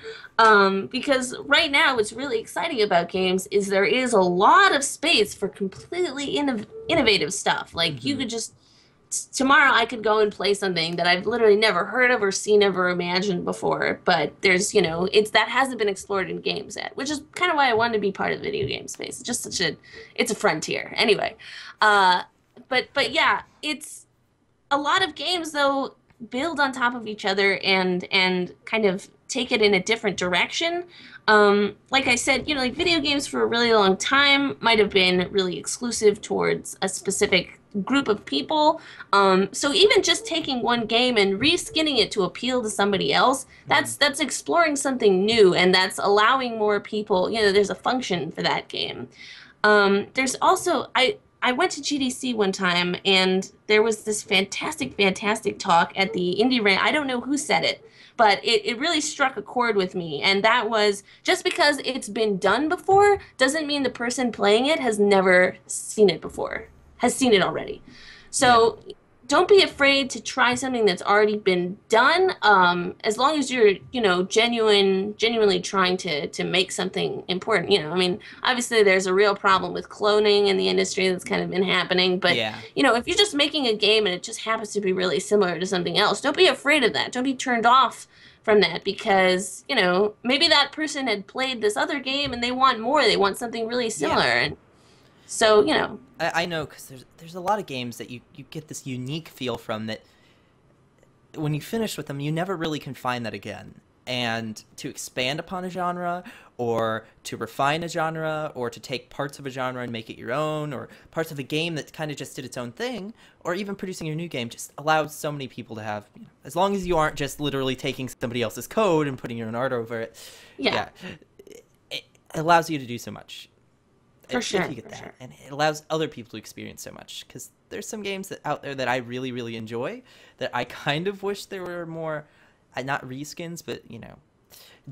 because right now what's really exciting about games is there is a lot of space for completely innovative stuff. Like you
Hmm.
could just tomorrow I could go and play something that I've literally never heard of or seen of or imagined before, but there's it's that hasn't been explored in games yet, which is kind of why I wanted to be part of the video game space. It's just it's a frontier anyway. But yeah, it's a lot of games though. build on top of each other and kind of take it in a different direction. Like I said, like video games for a really long time might have been really exclusive towards a specific group of people. So even just taking one game and reskinning it to appeal to somebody else, that's exploring something new, and that's allowing more people, there's a function for that game. There's also I went to GDC one time, and there was this fantastic talk at the Indie Rant. I don't know who said it, but it really struck a chord with me. And that was, just because it's been done before doesn't mean the person playing it has never seen it before, has seen it already. So don't be afraid to try something that's already been done, as long as you're, genuinely trying to make something important. I mean, obviously there's a real problem with cloning in the industry that's kind of been happening, but, if you're just making a game and it just happens to be really similar to something else, don't be afraid of that. Don't be turned off from that because, maybe that person had played this other game and they want more. They want something really similar. And so,
I know, because there's a lot of games that you get this unique feel from that when you finish with them, you never really can find that again. And to expand upon a genre, or to refine a genre, or to take parts of a genre and make it your own, or parts of a game that kind of just did its own thing, or even producing your new game just allows so many people to have, as long as you aren't just literally taking somebody else's code and putting your own art over it, it allows you to do so much.
For sure,
if you get that. And it allows other people to experience so much, because there's some games out there that I really enjoy that I kind of wish there were more, not reskins, but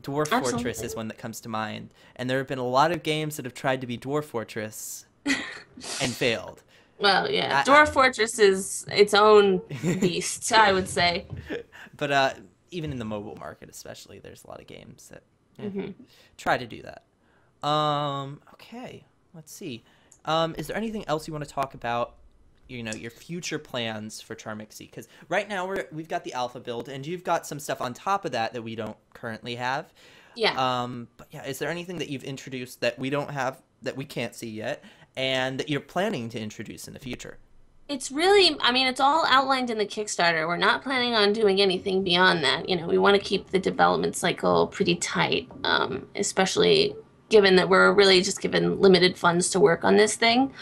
Dwarf Fortress is one that comes to mind, and there have been a lot of games that have tried to be Dwarf Fortress and failed.
Well, Dwarf Fortress is its own beast, I would say.
But even in the mobile market especially, there's a lot of games that try to do that. Okay. Let's see. Is there anything else you want to talk about, your future plans for Charmixy? Because right now we've got the alpha build, and you've got some stuff on top of that we don't currently have.
Yeah.
But is there anything that you've introduced that we don't have, that we can't see yet, and that you're planning to introduce in the future?
It's really, it's all outlined in the Kickstarter. We're not planning on doing anything beyond that. We want to keep the development cycle pretty tight, especially given that we're really just given limited funds to work on this thing.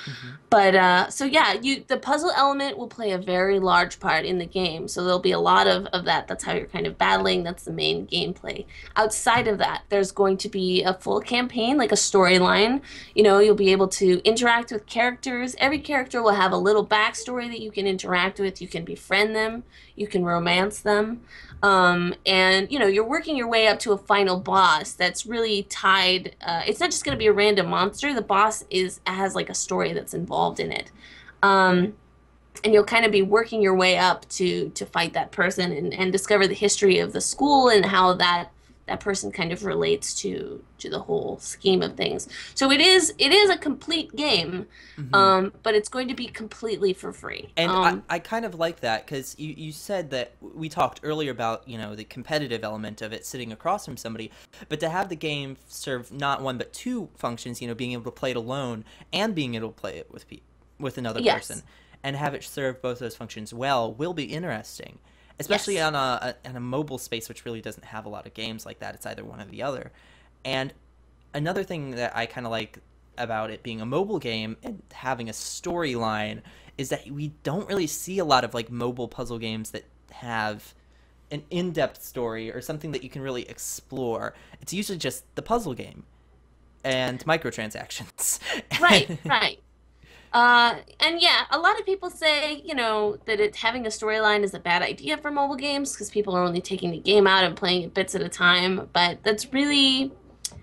But the puzzle element will play a very large part in the game. So there'll be a lot of that. That's how you're kind of battling. That's the main gameplay. Outside of that, there's going to be a full campaign, like a storyline. You'll be able to interact with characters. Every character will have a little backstory that you can interact with. You can befriend them. You can romance them. And you're working your way up to a final boss that's really tied. It's not just going to be a random monster. The boss has like a story that's involved in it. And you'll kind of be working your way up to fight that person and discover the history of the school and how that person kind of relates to the whole scheme of things. So it is a complete game, but it's going to be completely for free.
And I kind of like that, because you said that we talked earlier about the competitive element of it sitting across from somebody, but to have the game serve not one but two functions, being able to play it alone and being able to play it with another person, and have it serve both those functions well, will be interesting. Especially on a mobile space, which really doesn't have a lot of games like that. It's either one or the other. And another thing that I kind of like about it being a mobile game and having a storyline is that we don't really see a lot of mobile puzzle games that have an in-depth story or something that you can really explore. It's usually just the puzzle game and microtransactions.
Right. And a lot of people say, that having a storyline is a bad idea for mobile games because people are only taking the game out and playing it bits at a time. But that's really,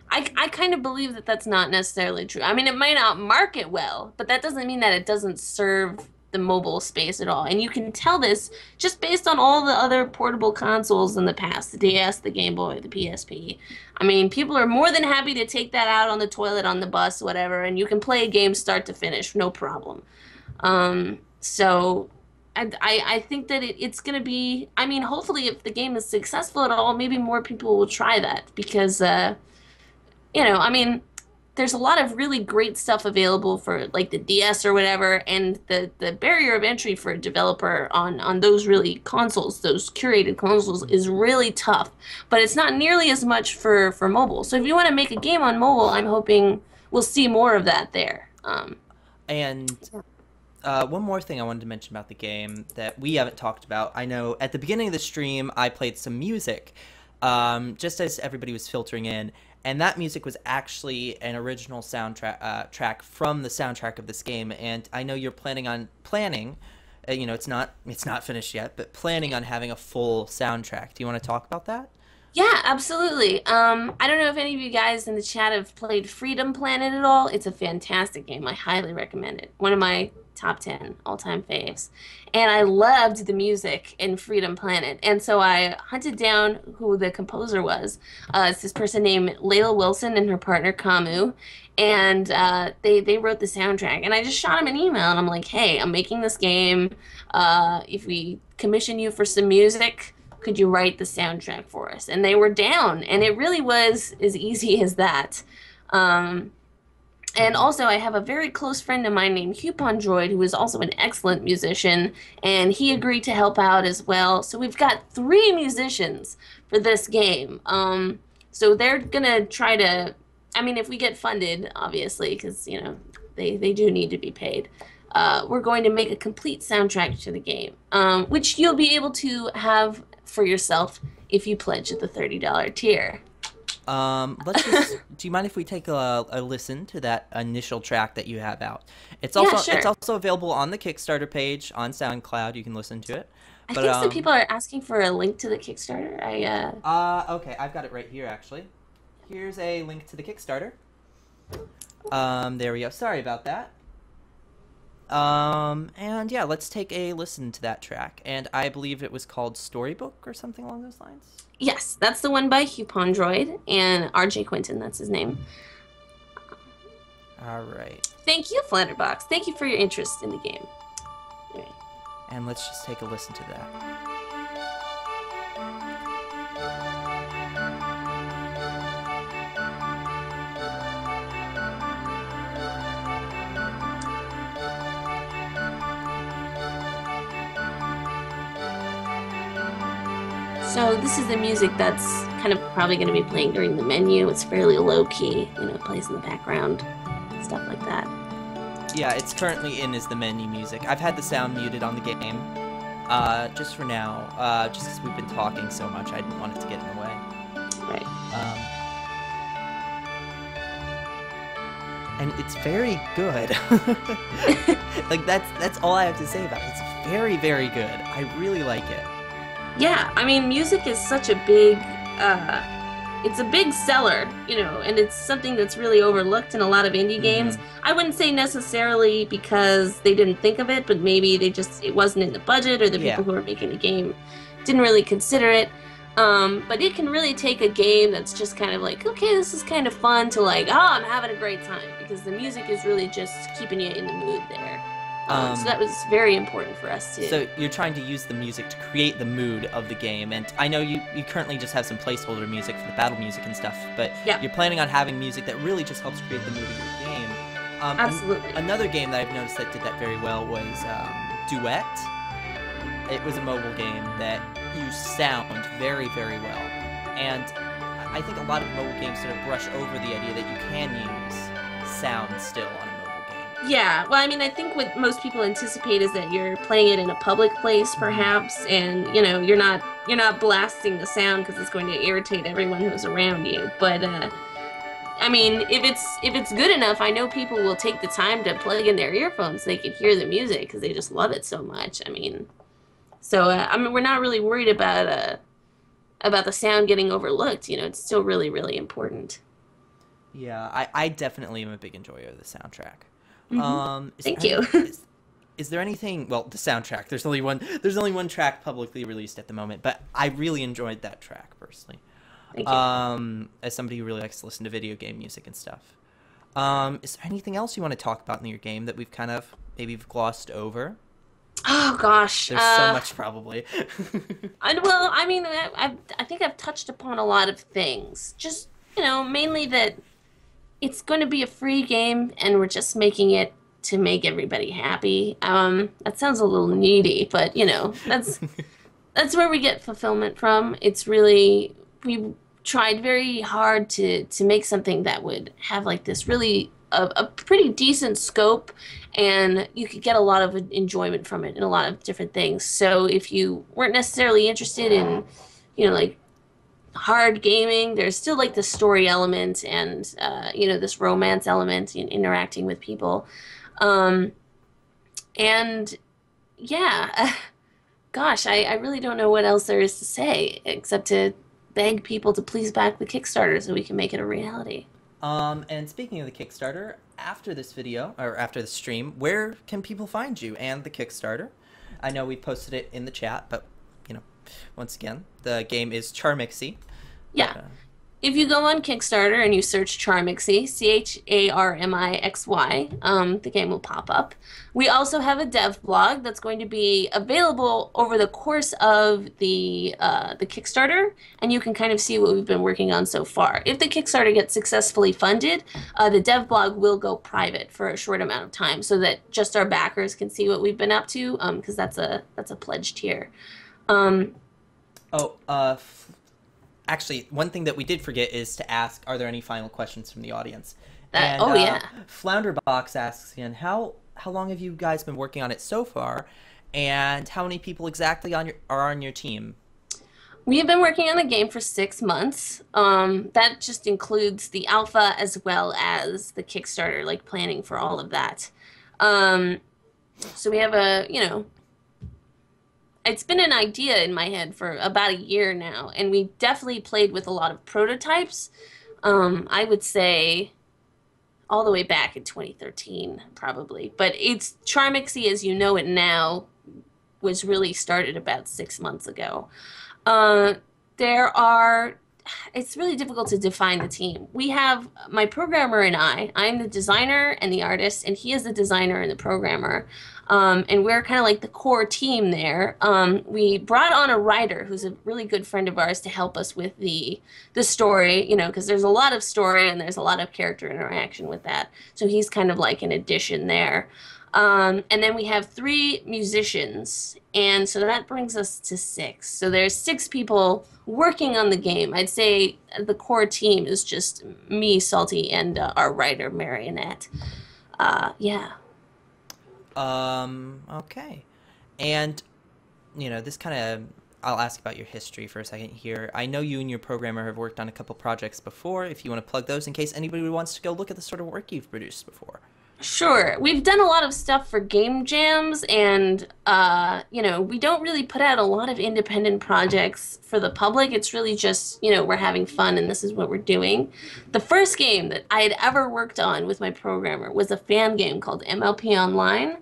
I kind of believe that that's not necessarily true. It might not market well, but that doesn't mean that it doesn't serve the mobile space at all. And you can tell this just based on all the other portable consoles in the past, the DS, the Game Boy, the PSP. People are more than happy to take that out on the toilet, on the bus, whatever, and you can play a game start to finish, no problem. So I think that it's going to be, hopefully if the game is successful at all, maybe more people will try that because, there's a lot of really great stuff available for like the DS or whatever, and the barrier of entry for a developer on those really consoles, those curated consoles, is really tough. But it's not nearly as much for mobile. So if you want to make a game on mobile, I'm hoping we'll see more of that there.
And one more thing I wanted to mention about the game that we haven't talked about. I know at the beginning of the stream, I played some music, just as everybody was filtering in, and that music was actually an original soundtrack track from the soundtrack of this game. And I know you're planning, you know, it's not finished yet, but planning on having a full soundtrack. Do you want to talk about that?
Yeah, absolutely. I don't know if any of you guys in the chat have played Freedom Planet at all. It's a fantastic game. I highly recommend it. One of my top 10 all-time faves. And I loved the music in Freedom Planet. And so I hunted down who the composer was. It's this person named Layla Wilson and her partner Kamu. And they wrote the soundtrack. And I just shot him an email and I'm like, hey, I'm making this game. If we commission you for some music, could you write the soundtrack for us? And they were down, and it really was as easy as that. And also, I have a very close friend of mine named Hupon Droid, who is also an excellent musician, and he agreed to help out as well. So we've got 3 musicians for this game. So they're gonna try to, I mean, if we get funded, obviously, because, you know, they do need to be paid. We're going to make a complete soundtrack to the game, which you'll be able to have for yourself if you pledge at the $30 tier.
Let's just, do you mind if we take a listen to that initial track that you have out? It's also
Yeah, sure.
It's also available on the Kickstarter page on SoundCloud. You can listen to it.
I think some people are asking for a link to the Kickstarter.
Okay, I've got it right here actually. Here's a link to the Kickstarter. There we go. Sorry about that. And yeah, let's take a listen to that track. And I believe it was called Storybook or something along those lines.
Yes, that's the one by Hupon Droid and RJ Quinton, that's his name.
All right.
Thank you, Flatterbox. Thank you for your interest in the game. Anyway.
And let's just take a listen to that.
So this is the music that's kind of probably going to be playing during the menu. It's fairly low-key, you know, it plays in the background, stuff like that.
Yeah, it's currently in as the menu music. I've had the sound muted on the game, just for now, just because we've been talking so much, I didn't want it to get in the way.
Right.
And it's very good. Like, that's all I have to say about it. It's very, very good. I really like it.
Yeah, I mean, music is such a big, it's a big seller, you know, and it's something that's really overlooked in a lot of indie games. I wouldn't say necessarily because they didn't think of it, but maybe it wasn't in the budget, or the people who were making the game didn't really consider it. But it can really take a game that's just kind of like, okay, this is kind of fun, to like, oh, I'm having a great time, because the music is really just keeping you in the mood there. So that was very important for us too.
So you're trying to use the music to create the mood of the game, and I know you currently just have some placeholder music for the battle music and stuff, but you're planning on having music that really just helps create the mood of your game.
Absolutely.
Another game that I've noticed that did that very well was Duet. It was a mobile game that used sound very, very well, and I think a lot of mobile games sort of brush over the idea that you can use sound still on a mobile game.
Yeah, well, I mean, I think what most people anticipate is that you're playing it in a public place, perhaps, and, you know, you're not blasting the sound because it's going to irritate everyone who's around you. But I mean, if it's good enough, I know people will take the time to plug in their earphones so they can hear the music because they just love it so much. I mean, so I mean, we're not really worried about the sound getting overlooked. You know, it's still really, really important.
Yeah, I definitely am a big enjoyer of the soundtrack.
Thank you.
Is there anything? Well, the soundtrack. There's only one track publicly released at the moment, but I really enjoyed that track personally.
Thank you.
As somebody who really likes to listen to video game music and stuff. Is there anything else you want to talk about in your game that we've kind of maybe glossed over?
Oh gosh,
there's so much probably.
Well, I mean, I think I've touched upon a lot of things. Just, you know, mainly that it's going to be a free game, and we're just making it to make everybody happy. That sounds a little needy, but you know, that's where we get fulfillment from. It's really we tried very hard to make something that would have like this really a pretty decent scope, and you could get a lot of enjoyment from it in a lot of different things. So if you weren't necessarily interested in, you know, like hard gaming, there's still like the story element and you know, this romance element in interacting with people. Um, and yeah, gosh, I really don't know what else there is to say except to beg people to please back the Kickstarter so we can make it a reality.
And speaking of the Kickstarter, after this video, or after the stream, where can people find you and the Kickstarter? I know we posted it in the chat, but, you know, once again, the game is Charmixy.
Yeah.
But,
If you go on Kickstarter and you search Charmixy, Charmixy, the game will pop up. We also have a dev blog that's going to be available over the course of the Kickstarter, and you can kind of see what we've been working on so far. If the Kickstarter gets successfully funded, the dev blog will go private for a short amount of time so that just our backers can see what we've been up to, because that's a pledge tier. Um,
Actually, one thing that we did forget is to ask, are there any final questions from the audience?
oh yeah.
Flounderbox asks again, how long have you guys been working on it so far, and how many people exactly are on your team?
We have been working on the game for 6 months. That just includes the alpha as well as the Kickstarter, like planning for all of that. So we have you know, it's been an idea in my head for about a year now, and we definitely played with a lot of prototypes. I would say all the way back in 2013, probably. But it's Charmixy as you know it now was really started about 6 months ago. There are, it's really difficult to define the team. We have my programmer and I'm the designer and the artist, and he is the designer and the programmer. And we're kind of like the core team there. We brought on a writer who's a really good friend of ours to help us with the story, you know, because there's a lot of story and there's a lot of character interaction with that. So he's kind of like an addition there. And then we have 3 musicians, and so that brings us to 6. So there's 6 people working on the game. I'd say the core team is just me, Salty, and our writer, Marionette. Yeah.
Okay. And, you know, this kind of, I'll ask about your history for a second here. I know you and your programmer have worked on a couple projects before, if you want to plug those in case anybody wants to go look at the sort of work you've produced before.
Sure. We've done a lot of stuff for game jams, and you know, we don't really put out a lot of independent projects for the public. It's really just, you know, we're having fun and this is what we're doing. The first game that I had ever worked on with my programmer was a fan game called MLP Online.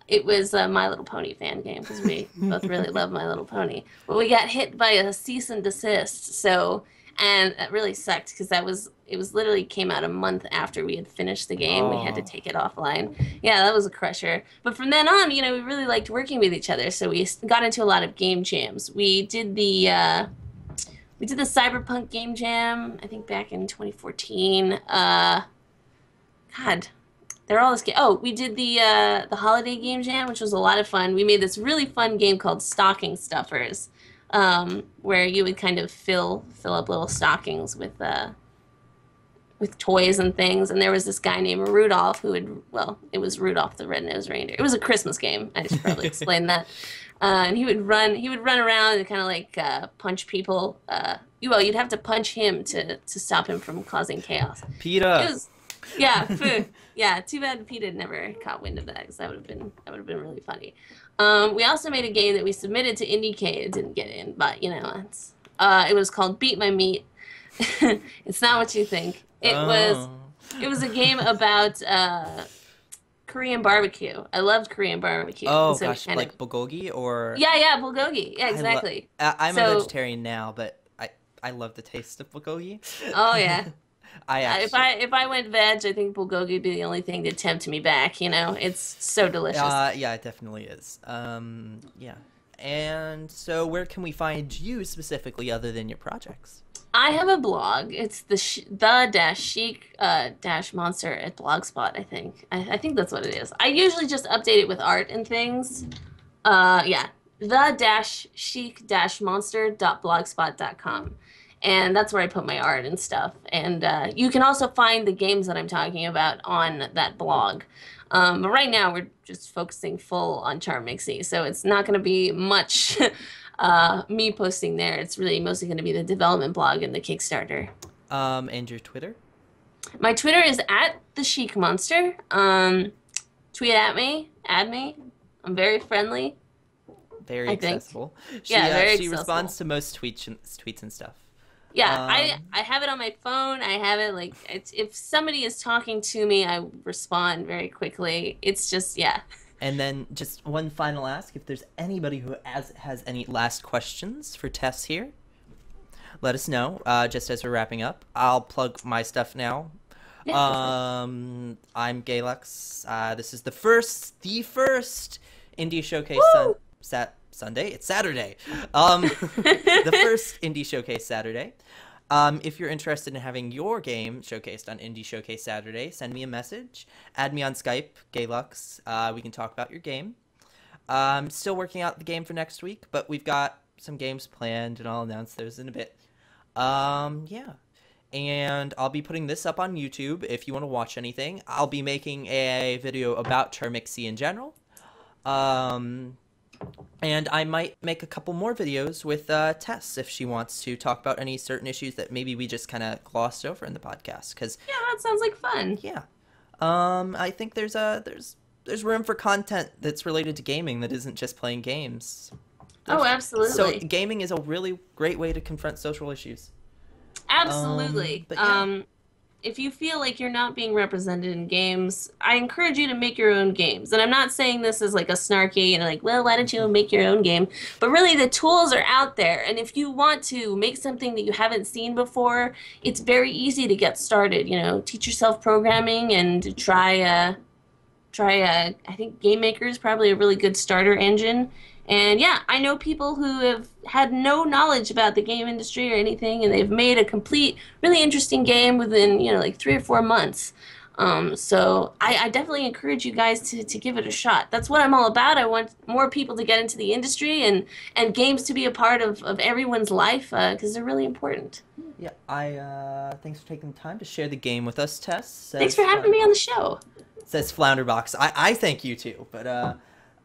It was a My Little Pony fan game because we both really love My Little Pony. But we got hit by a cease and desist, so and that really sucked because it was literally came out a month after we had finished the game. We had to take it offline. Yeah, that was a crusher. But from then on, you know, we really liked working with each other, so we got into a lot of game jams. We did the Cyberpunk game jam, I think back in 2014. God, they're all this game. Oh, we did the holiday game jam, which was a lot of fun. We made this really fun game called Stocking Stuffers, where you would kind of fill up little stockings with toys and things. And there was this guy named Rudolph who would, well, it was Rudolph the Red-Nosed Reindeer. It was a Christmas game. I should probably explain that. And he would run around and kind of like punch people. Well, you'd have to punch him to stop him from causing chaos.
PETA.
Yeah, yeah. Too bad PETA never caught wind of that, because that would have been really funny. We also made a game that we submitted to IndieCade. It didn't get in, but you know, it was called Beat My Meat. It's not what you think. It was a game about Korean barbecue. I loved Korean barbecue.
Oh so gosh, like bulgogi or
yeah, bulgogi. Yeah, exactly.
I'm a vegetarian now, but I love the taste of bulgogi.
Oh yeah.
If
I went veg, I think bulgogi would be the only thing to tempt me back. You know, it's so delicious.
Yeah, it definitely is. Yeah. And so, where can we find you specifically, other than your projects?
I have a blog. It's the dash chic dash monster at Blogspot, I think. I think that's what it is. I usually just update it with art and things. Yeah, the dash chic dash monster dot blogspot.com. And that's where I put my art and stuff. And you can also find the games that I'm talking about on that blog. But right now we're just focusing full on Charmixy, so it's not going to be much me posting there. It's really mostly going to be the development blog and the Kickstarter.
And your Twitter?
My Twitter is at the Chic Monster. Tweet at me, add me. I'm very friendly.
Very accessible.
Yeah, very
she
accessible.
responds to most tweets and stuff.
Yeah, I have it on my phone. I have it like if somebody is talking to me, I respond very quickly. It's just yeah.
And then just one final ask: if there's anybody who has any last questions for Tess here, let us know. Just as we're wrapping up, I'll plug my stuff now.
Yeah,
I'm Galux. This is the first indie showcase Sunday. It's Saturday. The first indie showcase Saturday. If you're interested in having your game showcased on Indie Showcase Saturday, send me a message. Add me on Skype, Galux. We can talk about your game. Still working out the game for next week, but we've got some games planned, and I'll announce those in a bit. Yeah. And I'll be putting this up on YouTube if you want to watch anything. I'll be making a video about Charmixy in general. And I might make a couple more videos with Tess if she wants to talk about any certain issues that maybe we just kind of glossed over in the podcast. Cause,
yeah, that sounds like fun.
Yeah. I think there's room for content that's related to gaming that isn't just playing games.
Oh, absolutely.
So gaming is a really great way to confront social issues.
Absolutely.
But yeah.
If you feel like you're not being represented in games, I encourage you to make your own games. And I'm not saying this as like a snarky and like, well, why don't you make your own game? But really the tools are out there. And if you want to make something that you haven't seen before, it's very easy to get started. You know, teach yourself programming and try I think Game Maker is probably a really good starter engine. And yeah, I know people who have had no knowledge about the game industry or anything, and they've made a complete, really interesting game within, like 3 or 4 months. So I definitely encourage you guys to give it a shot. That's what I'm all about. I want more people to get into the industry and games to be a part of everyone's life because they're really important.
Yeah, thanks for taking the time to share the game with us, Tess.
Thanks for having me on the show.
Says Flounderbox. I thank you too, but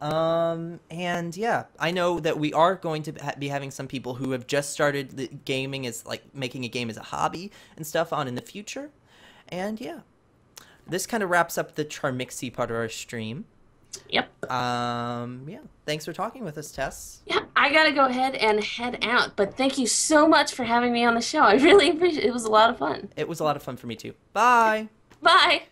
and yeah, I know that we are going to be having some people who have just started the gaming as like making a game as a hobby and stuff on in the future. And yeah, this kind of wraps up the Charmixy part of our stream.
Yep.
Yeah, thanks for talking with us, Tess.
Yeah, I gotta go ahead and head out, but thank you so much for having me on the show. I really appreciate it. It was a lot of fun.
It was a lot of fun for me too. Bye.
Bye.